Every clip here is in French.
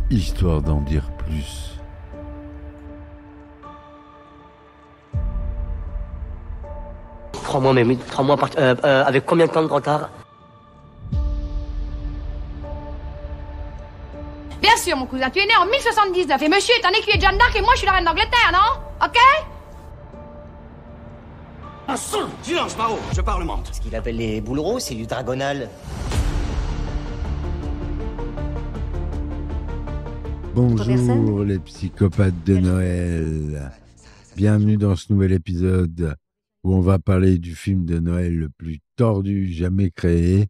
histoire d'en dire plus. Trois mois avec combien de temps de retard? Bien sûr, mon cousin, tu es né en 1079 et monsieur est un écuyer de Jeanne d'Arc et moi je suis la reine d'Angleterre, non? Ok? Silence, Mao, je parlemente. Ce qu'il appelle les bouleros, c'est du dragonal. Bonjour les psychopathes de Noël. Bienvenue dans ce nouvel épisode où on va parler du film de Noël le plus tordu jamais créé,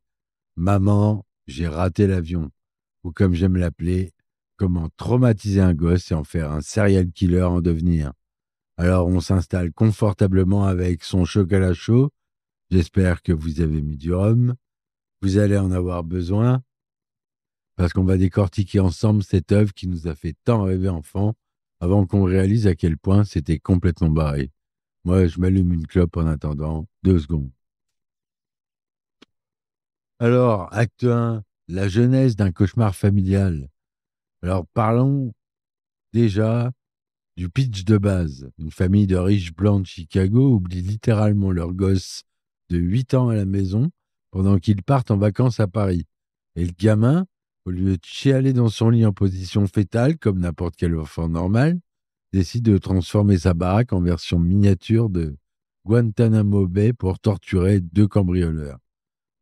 Maman, j'ai raté l'avion. Ou comme j'aime l'appeler, comment traumatiser un gosse et en faire un serial killer en devenir. Alors on s'installe confortablement avec son chocolat chaud. J'espère que vous avez mis du rhum. Vous allez en avoir besoin parce qu'on va décortiquer ensemble cette œuvre qui nous a fait tant rêver enfant avant qu'on réalise à quel point c'était complètement barré. Moi, je m'allume une clope en attendant 2 secondes. Alors, acte 1, la genèse d'un cauchemar familial. Alors, parlons déjà du pitch de base. Une famille de riches blancs de Chicago oublie littéralement leur gosse de 8 ans à la maison pendant qu'ils partent en vacances à Paris. Et le gamin, au lieu de chialer dans son lit en position fétale, comme n'importe quel enfant normal, décide de transformer sa baraque en version miniature de Guantanamo Bay pour torturer 2 cambrioleurs.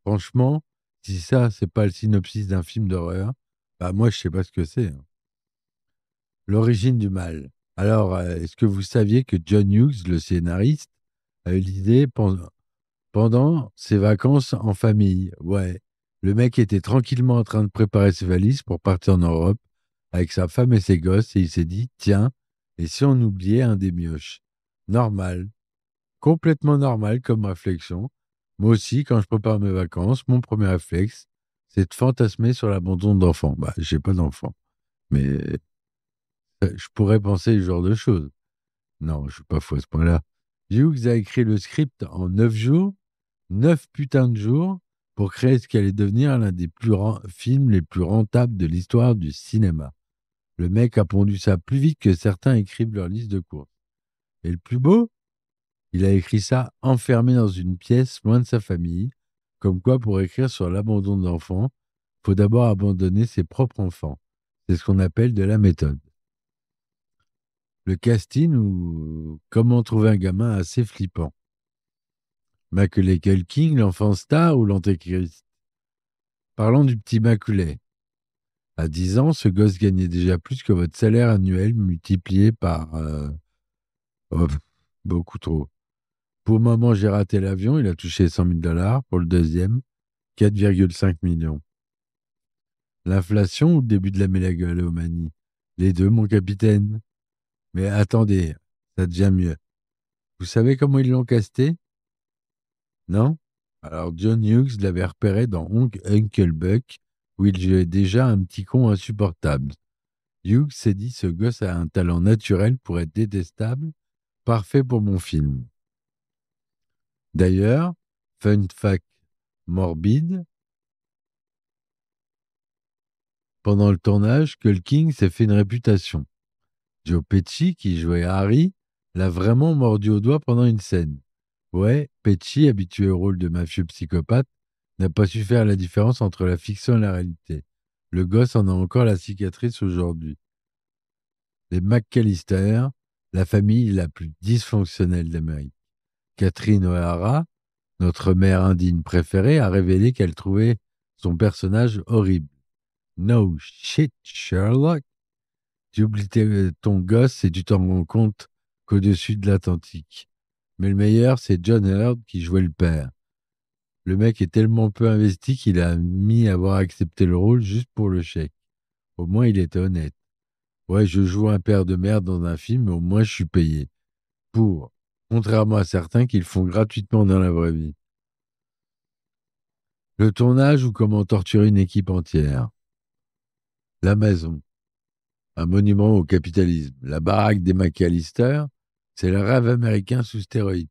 Franchement, si ça, c'est pas le synopsis d'un film d'horreur, bah moi, je sais pas ce que c'est. L'origine du mal. Alors, est-ce que vous saviez que John Hughes, le scénariste, a eu l'idée pendant ses vacances en famille? Ouais. Le mec était tranquillement en train de préparer ses valises pour partir en Europe avec sa femme et ses gosses et il s'est dit, tiens, et si on oubliait un des mioches? Normal. Complètement normal comme réflexion. Moi aussi, quand je prépare mes vacances, mon premier réflexe, c'est de fantasmer sur l'abandon d'enfants. Bah, j'ai pas d'enfants, mais je pourrais penser ce genre de choses. Non, je suis pas fou à ce point-là. Hughes a écrit le script en 9 jours, 9 putains de jours, pour créer ce qui allait devenir l'un des films les plus rentables de l'histoire du cinéma. Le mec a pondu ça plus vite que certains écrivent leur liste de courses. Et le plus beau, il a écrit ça enfermé dans une pièce loin de sa famille, comme quoi pour écrire sur l'abandon d'enfants, faut d'abord abandonner ses propres enfants. C'est ce qu'on appelle de la méthode. Le casting ou comment trouver un gamin assez flippant. Macaulay Culkin, l'enfant star ou l'antéchrist? Parlons du petit Macaulay. À 10 ans, ce gosse gagnait déjà plus que votre salaire annuel multiplié par... oh, beaucoup trop. Pour Maman, j'ai raté l'avion, il a touché 100 000 $. Pour le deuxième, 4,5 millions. L'inflation ou le début de la mégalomanie? Les deux, mon capitaine. Mais attendez, ça devient mieux. Vous savez comment ils l'ont casté? Non? Alors John Hughes l'avait repéré dans Uncle Buck, où il jouait déjà un petit con insupportable. Hughes s'est dit, ce gosse a un talent naturel pour être détestable, parfait pour mon film. D'ailleurs, fun fact morbide, pendant le tournage, Culkin s'est fait une réputation. Joe Pesci, qui jouait Harry, l'a vraiment mordu au doigt pendant une scène. Ouais, Pesci, habitué au rôle de mafieux psychopathe, n'a pas su faire la différence entre la fiction et la réalité. Le gosse en a encore la cicatrice aujourd'hui. Les McAllister, la famille la plus dysfonctionnelle d'Amérique. Catherine O'Hara, notre mère indigne préférée, a révélé qu'elle trouvait son personnage horrible. No shit, Sherlock. Tu oublies ton gosse et tu t'en rends compte qu'au-dessus de l'Atlantique. Mais le meilleur, c'est John Hurt qui jouait le père. Le mec est tellement peu investi qu'il a mis à avoir accepté le rôle juste pour le chèque. Au moins, il était honnête. Ouais, je joue un père de merde dans un film, mais au moins, je suis payé. Pour. Contrairement à certains qui le font gratuitement dans la vraie vie. Le tournage ou comment torturer une équipe entière. La maison. Un monument au capitalisme. La baraque des McAllister, c'est le rêve américain sous stéroïdes.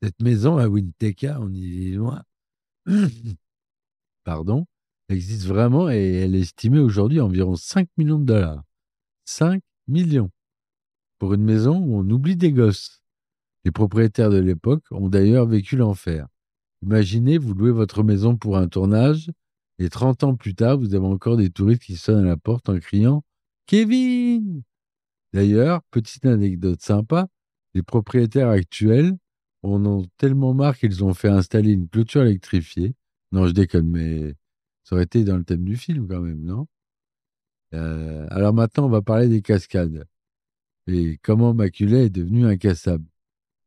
Cette maison à Winnetka, en Illinois, pardon, existe vraiment et elle est estimée aujourd'hui à environ 5 millions de dollars. 5 millions pour une maison où on oublie des gosses. Les propriétaires de l'époque ont d'ailleurs vécu l'enfer. Imaginez, vous louez votre maison pour un tournage et 30 ans plus tard, vous avez encore des touristes qui sonnent à la porte en criant « Kevin !» D'ailleurs, petite anecdote sympa, les propriétaires actuels en ont tellement marre qu'ils ont fait installer une clôture électrifiée. Non, je déconne, mais ça aurait été dans le thème du film quand même, non? Alors maintenant, on va parler des cascades et comment Macaulay est devenu incassable.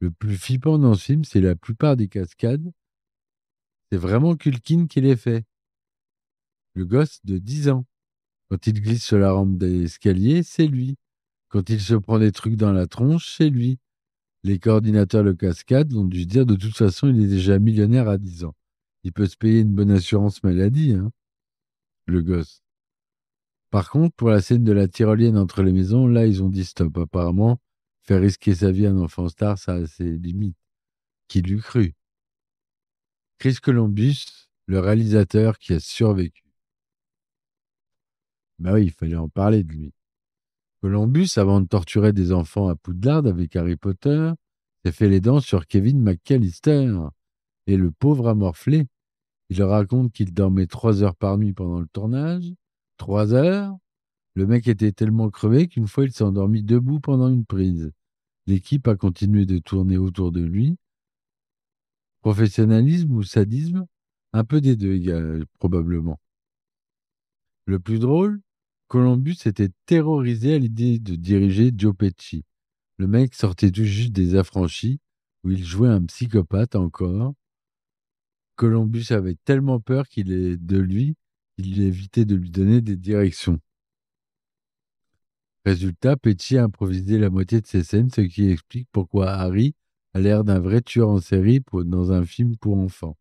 Le plus flippant dans ce film, c'est la plupart des cascades. C'est vraiment Culkin qui les fait. Le gosse de 10 ans. Quand il glisse sur la rampe d'escalier, c'est lui. Quand il se prend des trucs dans la tronche, c'est lui. Les coordinateurs de cascade ont dû se dire de toute façon, il est déjà millionnaire à 10 ans. Il peut se payer une bonne assurance maladie, hein, le gosse. Par contre, pour la scène de la tyrolienne entre les maisons, là, ils ont dit stop. Apparemment, faire risquer sa vie à un enfant star, ça a ses limites. Qui l'eût cru? Chris Columbus, le réalisateur qui a survécu. Bah oui, il fallait en parler de lui. Columbus, avant de torturer des enfants à Poudlard avec Harry Potter, s'est fait les dents sur Kevin McCallister. Et le pauvre a morflé. Il raconte qu'il dormait 3 heures par nuit pendant le tournage. 3 heures? Le mec était tellement crevé qu'une fois, il s'est endormi debout pendant une prise. L'équipe a continué de tourner autour de lui. Professionnalisme ou sadisme? Un peu des deux, probablement. Le plus drôle, Columbus était terrorisé à l'idée de diriger Joe Pesci. Le mec sortait tout juste des Affranchis, où il jouait un psychopathe encore. Columbus avait tellement peur qu'il évitait de lui donner des directions. Résultat, Pesci a improvisé la moitié de ses scènes, ce qui explique pourquoi Harry a l'air d'un vrai tueur en série dans un film pour enfants.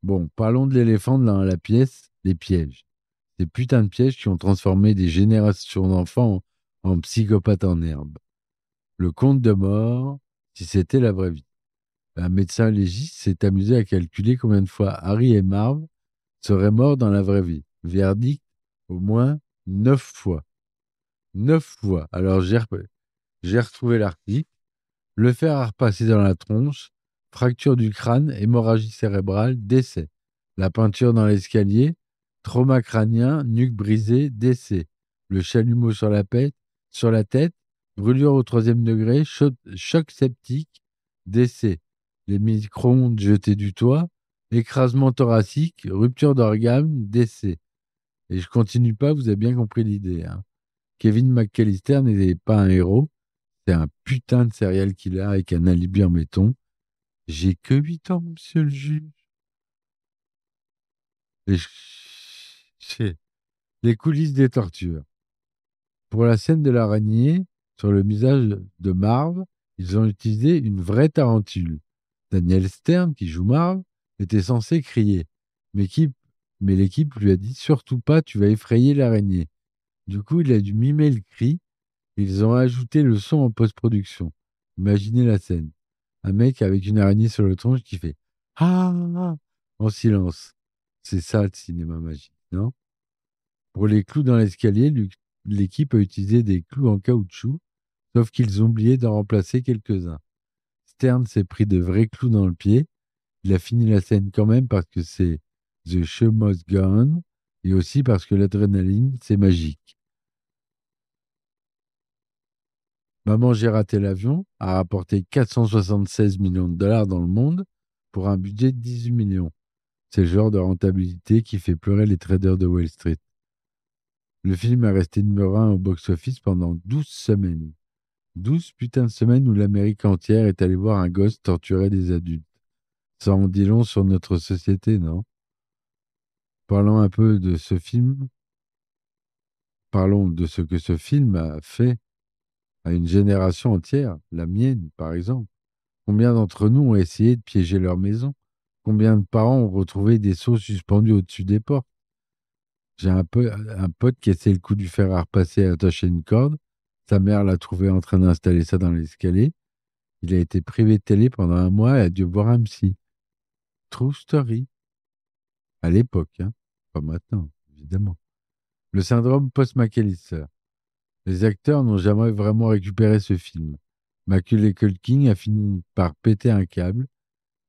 Bon, parlons de l'éléphant dans la pièce, les pièges. Ces putains de pièges qui ont transformé des générations d'enfants en psychopathes en herbe. Le conte de mort, si c'était la vraie vie. Un médecin légiste s'est amusé à calculer combien de fois Harry et Marv seraient morts dans la vraie vie. Verdict, au moins 9 fois. 9 fois. Alors j'ai retrouvé l'article. Le fer a repassé dans la tronche, fracture du crâne, hémorragie cérébrale, décès. La peinture dans l'escalier, trauma crânien, nuque brisée, décès. Le chalumeau sur la tête, brûlure au 3e degré, choc septique, décès. Les micro-ondes jetés du toit, écrasement thoracique, rupture d'organe, décès. Et je continue pas, vous avez bien compris l'idée. Hein. Kevin McCallister n'était pas un héros, c'est un putain de serial killer avec un alibi en béton. J'ai que 8 ans, monsieur le juge. Les coulisses des tortures. Pour la scène de l'araignée, sur le visage de Marv, ils ont utilisé une vraie tarentule. Daniel Stern, qui joue Marv, était censé crier. Mais l'équipe lui a dit surtout pas, tu vas effrayer l'araignée. Du coup, il a dû mimer le cri. Ils ont ajouté le son en post-production. Imaginez la scène. Un mec avec une araignée sur le tronche qui fait ah en silence. C'est ça le cinéma magique, non? Pour les clous dans l'escalier, l'équipe a utilisé des clous en caoutchouc, sauf qu'ils ont oublié d'en remplacer quelques-uns. Stern s'est pris de vrais clous dans le pied. Il a fini la scène quand même parce que c'est The Show Must Go On et aussi parce que l'adrénaline, c'est magique. Maman, j'ai raté l'avion a rapporté 476 millions de dollars dans le monde pour un budget de 18 millions. C'est le genre de rentabilité qui fait pleurer les traders de Wall Street. Le film est resté numéro 1 au box-office pendant 12 semaines. 12 putains de semaines où l'Amérique entière est allée voir un gosse torturer des adultes. Ça en dit long sur notre société, non? Parlons un peu de ce film. Parlons de ce que ce film a fait à une génération entière, la mienne par exemple. Combien d'entre nous ont essayé de piéger leur maison? Combien de parents ont retrouvé des seaux suspendus au-dessus des portes? J'ai un pote qui essaie le coup du fer à repasser et attacher une corde. Sa mère l'a trouvé en train d'installer ça dans l'escalier. Il a été privé de télé pendant 1 mois et a dû voir un psy. True story. À l'époque, hein. Pas maintenant, évidemment. Le syndrome post-McAllister. Les acteurs n'ont jamais vraiment récupéré ce film. Macaulay Culkin a fini par péter un câble,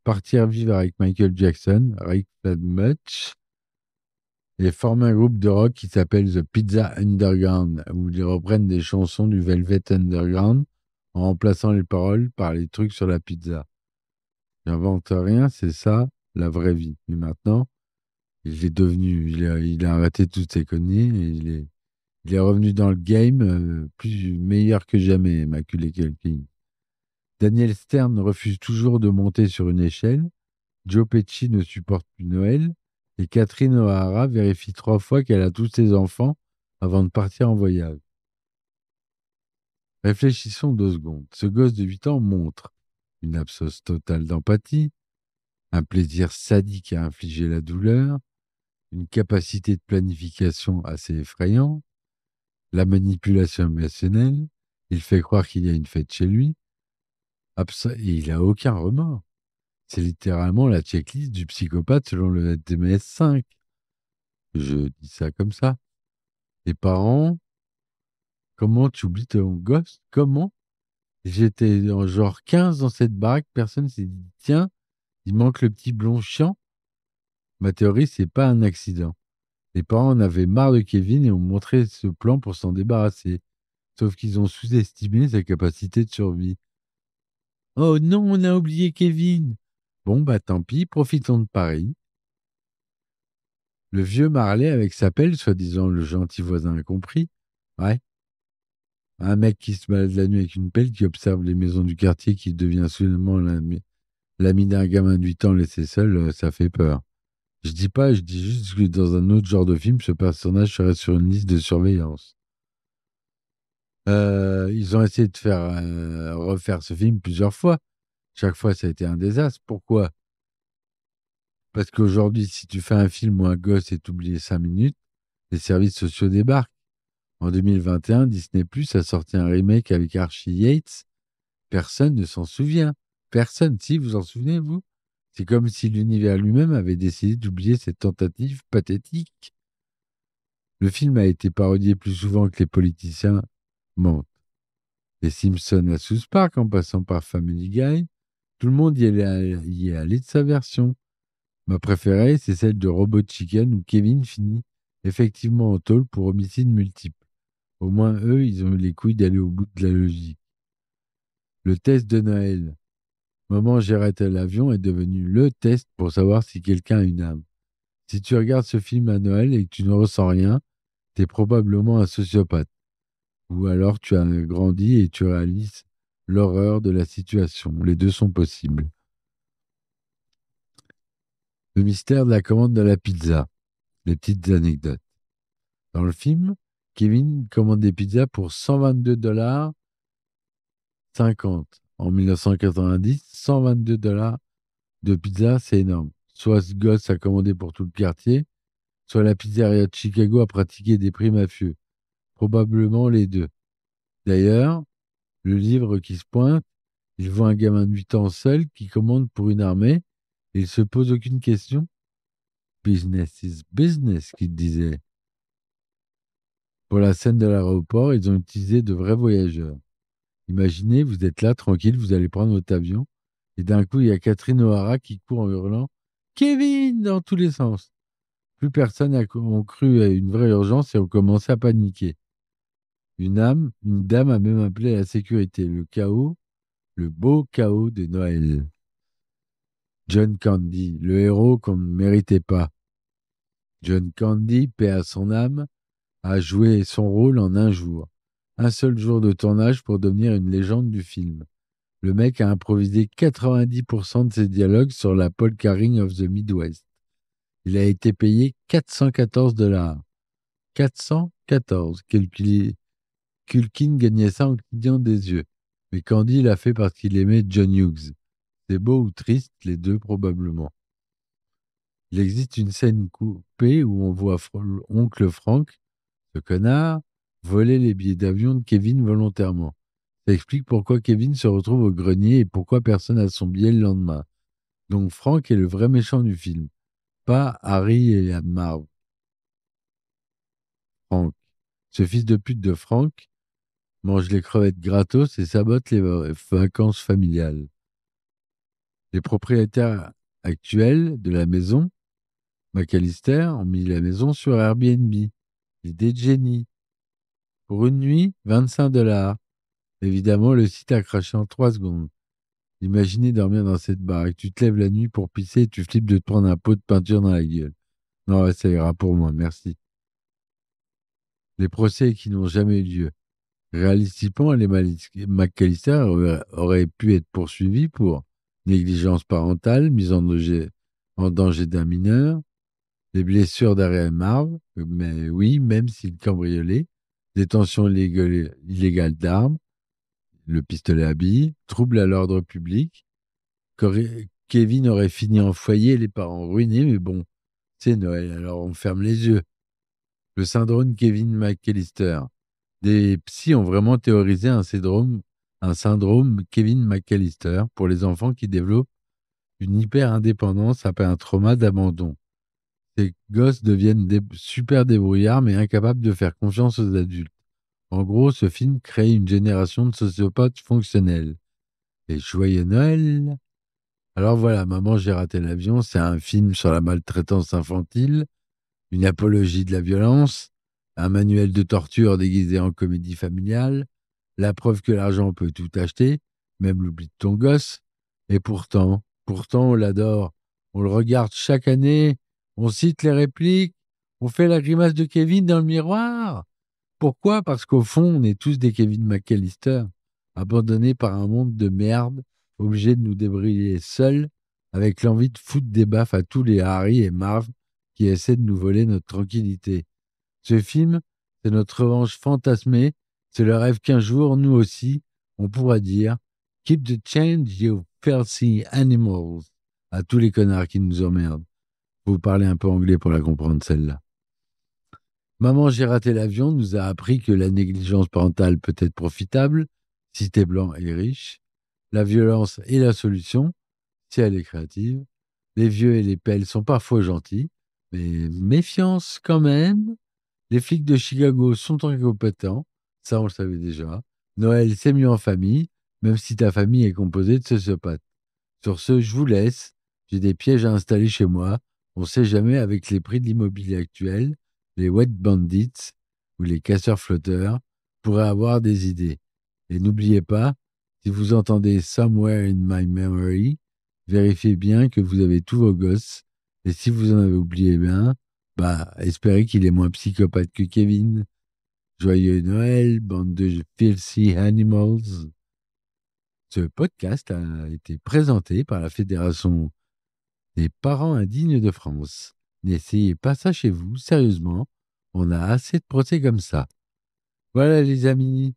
partir vivre avec Michael Jackson, Rick Fladmuch, et former un groupe de rock qui s'appelle The Pizza Underground, où ils reprennent des chansons du Velvet Underground en remplaçant les paroles par les trucs sur la pizza. J'invente rien, c'est ça, la vraie vie. Mais maintenant, il est devenu, il a arrêté toutes ses conneries et il est revenu dans le game plus meilleur que jamais, Macaulay Culkin. Daniel Stern refuse toujours de monter sur une échelle. Joe Pesci ne supporte plus Noël. Et Catherine O'Hara vérifie 3 fois qu'elle a tous ses enfants avant de partir en voyage. Réfléchissons 2 secondes. Ce gosse de 8 ans montre une absence totale d'empathie, un plaisir sadique à infliger la douleur, une capacité de planification assez effrayante, la manipulation émotionnelle, il fait croire qu'il y a une fête chez lui, et il n'a aucun remords. C'est littéralement la checklist du psychopathe selon le DMS-5. Je dis ça comme ça. Les parents, comment tu oublies ton gosse? Comment? J'étais en genre 15 dans cette baraque, personne s'est dit, tiens, il manque le petit blond chiant. Ma théorie, c'est pas un accident. Les parents en avaient marre de Kevin et ont montré ce plan pour s'en débarrasser. Sauf qu'ils ont sous-estimé sa capacité de survie. Oh non, on a oublié Kevin. Bon, bah tant pis, profitons de Paris. Le vieux Marley avec sa pelle, soi-disant le gentil voisin incompris. Ouais. Un mec qui se balade la nuit avec une pelle, qui observe les maisons du quartier, qui devient soudainement l'ami d'un gamin de 8 ans laissé seul, ça fait peur. Je dis pas, je dis juste que dans un autre genre de film, ce personnage serait sur une liste de surveillance. Ils ont essayé de refaire ce film plusieurs fois. Chaque fois, ça a été un désastre. Pourquoi? Parce qu'aujourd'hui, si tu fais un film où un gosse est oublié 5 minutes, les services sociaux débarquent. En 2021, Disney+ a sorti un remake avec Archie Yates. Personne ne s'en souvient. Personne. Si, vous en souvenez, vous? C'est comme si l'univers lui-même avait décidé d'oublier cette tentative pathétique. Le film a été parodié plus souvent que les politiciens mentent. Les Simpsons à South Park, en passant par Family Guy, tout le monde y est allé de sa version. Ma préférée, c'est celle de Robot Chicken, où Kevin finit effectivement en tôle pour homicide multiple. Au moins, eux, ils ont eu les couilles d'aller au bout de la logique. Le test de Noël. Maman, j'ai raté l'avion est devenu le test pour savoir si quelqu'un a une âme. Si tu regardes ce film à Noël et que tu ne ressens rien, t'es probablement un sociopathe. Ou alors tu as grandi et tu réalises l'horreur de la situation. Les deux sont possibles. Le mystère de la commande de la pizza. Les petites anecdotes. Dans le film, Kevin commande des pizzas pour 122,50 $. En 1990, 122 $ de pizza, c'est énorme. Soit ce gosse a commandé pour tout le quartier, soit la pizzeria de Chicago a pratiqué des prix mafieux. Probablement les deux. D'ailleurs, le livre qui se pointe, il voit un gamin de 8 ans seul qui commande pour une armée et il se pose aucune question. Business is business, qu'il disait. Pour la scène de l'aéroport, ils ont utilisé de vrais voyageurs. Imaginez, vous êtes là, tranquille, vous allez prendre votre avion, et d'un coup, il y a Catherine O'Hara qui court en hurlant « Kevin !» dans tous les sens. Plus personne n'a cru à une vraie urgence et ont commencé à paniquer. Une dame a même appelé la sécurité. Le chaos, le beau chaos de Noël. John Candy, le héros qu'on ne méritait pas. John Candy, paix à son âme, a joué son rôle en un jour. Un seul jour de tournage pour devenir une légende du film. Le mec a improvisé 90% de ses dialogues sur la Polka Ring of the Midwest. Il a été payé 414 $. 414. Culkin gagnait ça en clignant des yeux. Mais Candy l'a fait parce qu'il aimait John Hughes. C'est beau ou triste, les deux probablement. Il existe une scène coupée où on voit oncle Frank, ce connard, voler les billets d'avion de Kevin volontairement. Ça explique pourquoi Kevin se retrouve au grenier et pourquoi personne n'a son billet le lendemain. Donc Frank est le vrai méchant du film. pas Harry et Marv. Frank. Ce fils de pute de Frank mange les crevettes gratos et sabote les vacances familiales. Les propriétaires actuels de la maison, McAllister, ont mis la maison sur Airbnb. L'idée de génie. Pour une nuit, 25 $. Évidemment, le site a craché en 3 secondes. Imaginez dormir dans cette baraque. Tu te lèves la nuit pour pisser et tu flippes de te prendre un pot de peinture dans la gueule. Non, ouais, ça ira pour moi, merci. Les procès qui n'ont jamais eu lieu. Réalistiquement, les McAllister auraient pu être poursuivis pour négligence parentale, mise en danger d'un mineur, les blessures d'Harry et Marv, mais oui, même s'il cambriolait, détention illégale d'armes, le pistolet à billes, trouble à l'ordre public. Kevin aurait fini en foyer, les parents ruinés, mais bon, c'est Noël, alors on ferme les yeux. Le syndrome Kevin McAllister. Des psys ont vraiment théorisé un syndrome Kevin McAllister pour les enfants qui développent une hyper-indépendance après un trauma d'abandon. Ces gosses deviennent super débrouillards mais incapables de faire confiance aux adultes. En gros, ce film crée une génération de sociopathes fonctionnels. Et joyeux Noël! Alors voilà, Maman, j'ai raté l'avion, c'est un film sur la maltraitance infantile, une apologie de la violence, un manuel de torture déguisé en comédie familiale, la preuve que l'argent peut tout acheter, même l'oubli de ton gosse. Et pourtant, on l'adore. On le regarde chaque année, on cite les répliques, on fait la grimace de Kevin dans le miroir. Pourquoi? Parce qu'au fond, on est tous des Kevin McAllister, abandonnés par un monde de merde, obligés de nous débrouiller seuls, avec l'envie de foutre des baffes à tous les Harry et Marv qui essaient de nous voler notre tranquillité. Ce film, c'est notre revanche fantasmée, c'est le rêve qu'un jour, nous aussi, on pourra dire « Keep the change, you filthy animals » à tous les connards qui nous emmerdent. Vous parlez un peu anglais pour la comprendre, celle-là. Maman, j'ai raté l'avion nous a appris que la négligence parentale peut être profitable si t'es blanc et riche. La violence est la solution si elle est créative. Les vieux et les pelles sont parfois gentils, mais méfiance quand même. Les flics de Chicago sont incompétents, ça on le savait déjà. Noël, c'est mieux en famille, même si ta famille est composée de sociopathes. Sur ce, je vous laisse. J'ai des pièges à installer chez moi. On ne sait jamais avec les prix de l'immobilier actuel, les wet bandits ou les casseurs-flotteurs pourraient avoir des idées. Et n'oubliez pas, si vous entendez « Somewhere in my memory », vérifiez bien que vous avez tous vos gosses. Et si vous en avez oublié bien, espérez qu'il est moins psychopathe que Kevin. Joyeux Noël, bande de filthy animals. Ce podcast a été présenté par la Fédération des parents indignes de France. N'essayez pas ça chez vous, sérieusement. On a assez de procès comme ça. Voilà les amis,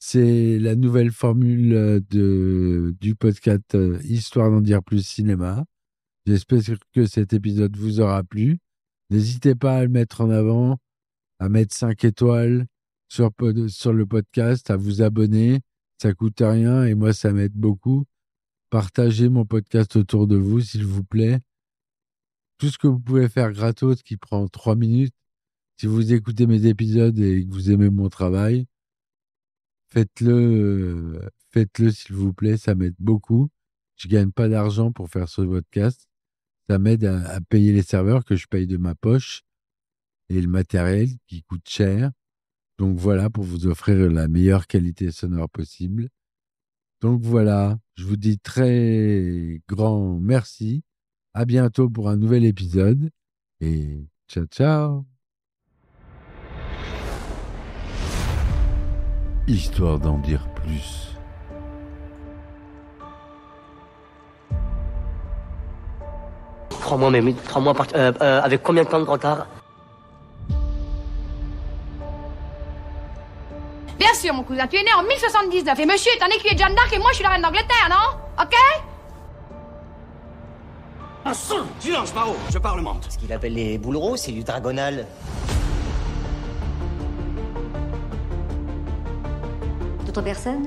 c'est la nouvelle formule du podcast Histoire d'en dire plus cinéma. J'espère que cet épisode vous aura plu. N'hésitez pas à le mettre en avant, à mettre 5 étoiles sur le podcast, à vous abonner. Ça coûte rien et moi, ça m'aide beaucoup. Partagez mon podcast autour de vous, s'il vous plaît. Tout ce que vous pouvez faire gratos, qui prend 3 minutes. Si vous écoutez mes épisodes et que vous aimez mon travail, faites-le, s'il vous plaît. Ça m'aide beaucoup. Je ne gagne pas d'argent pour faire ce podcast. Ça m'aide à payer les serveurs que je paye de ma poche et le matériel qui coûte cher. Donc voilà, pour vous offrir la meilleure qualité sonore possible. Donc voilà, je vous dis très grand merci. À bientôt pour un nouvel épisode. Et ciao, ciao. Histoire d'en dire plus. Crois-moi, mais 3 mois avec combien de temps de retard? Bien sûr, mon cousin, tu es né en 1079 et monsieur est un écuyer de Jeanne d'Arc et moi je suis la reine d'Angleterre, non? Ok? Un sang! Silence, Mao, je parlemente. Ce qu'il appelle les boulereaux, c'est du dragonal. D'autres personnes?